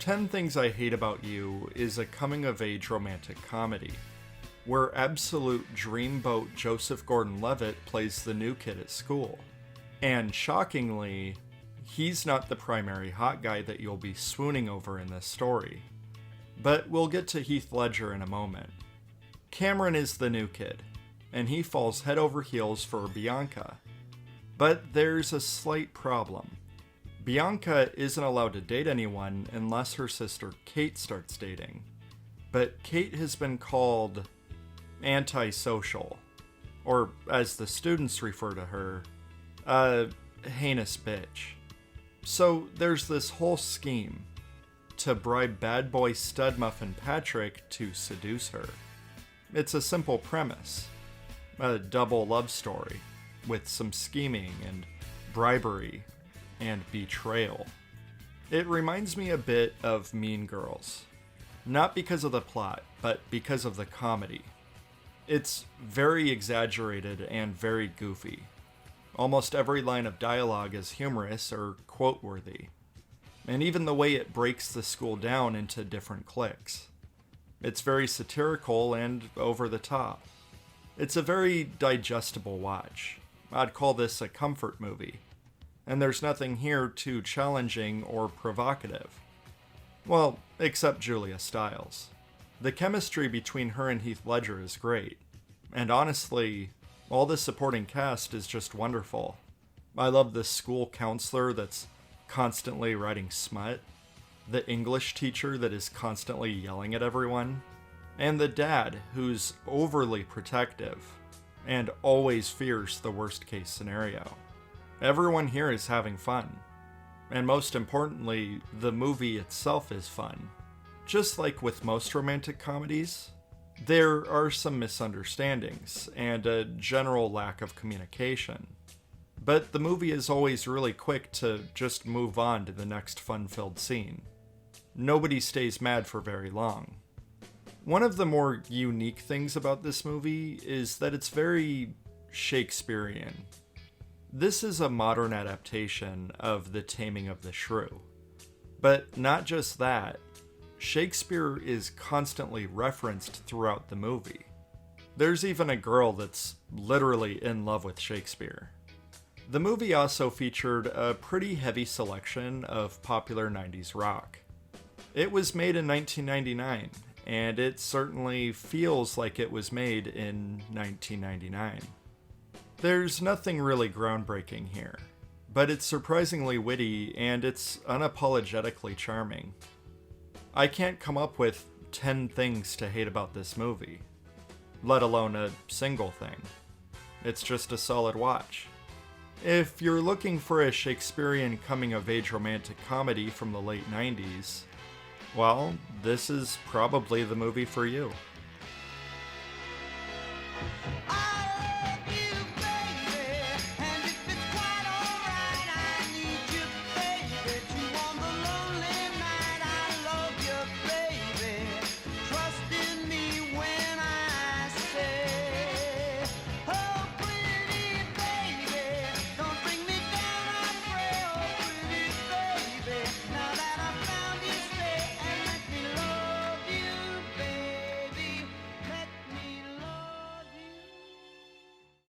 10 Things I Hate About You is a coming-of-age romantic comedy, where absolute dreamboat Joseph Gordon-Levitt plays the new kid at school. And shockingly, he's not the primary hot guy that you'll be swooning over in this story. But we'll get to Heath Ledger in a moment. Cameron is the new kid, and he falls head over heels for Bianca. But there's a slight problem. Bianca isn't allowed to date anyone unless her sister Kate starts dating. But Kate has been called antisocial, or as the students refer to her, a heinous bitch. So there's this whole scheme to bribe bad boy stud muffin Patrick to seduce her. It's a simple premise, a double love story with some scheming and bribery and betrayal. It reminds me a bit of Mean Girls, not because of the plot, but because of the comedy. It's very exaggerated and very goofy. Almost every line of dialogue is humorous or quote-worthy, and even the way it breaks the school down into different cliques. It's very satirical and over the top. It's a very digestible watch. I'd call this a comfort movie, and there's nothing here too challenging or provocative. Well, except Julia Stiles. The chemistry between her and Heath Ledger is great, and honestly, all the supporting cast is just wonderful. I love the school counselor that's constantly writing smut, the English teacher that is constantly yelling at everyone, and the dad who's overly protective and always fears the worst case scenario. Everyone here is having fun, and most importantly, the movie itself is fun. Just like with most romantic comedies, there are some misunderstandings and a general lack of communication. But the movie is always really quick to just move on to the next fun-filled scene. Nobody stays mad for very long. One of the more unique things about this movie is that it's very Shakespearean. This is a modern adaptation of The Taming of the Shrew. But not just that, Shakespeare is constantly referenced throughout the movie. There's even a girl that's literally in love with Shakespeare. The movie also featured a pretty heavy selection of popular 90s rock. It was made in 1999, and it certainly feels like it was made in 1999. There's nothing really groundbreaking here, but it's surprisingly witty and it's unapologetically charming. I can't come up with 10 things to hate about this movie, let alone a single thing. It's just a solid watch. If you're looking for a Shakespearean coming-of-age romantic comedy from the late 90s, well, this is probably the movie for you.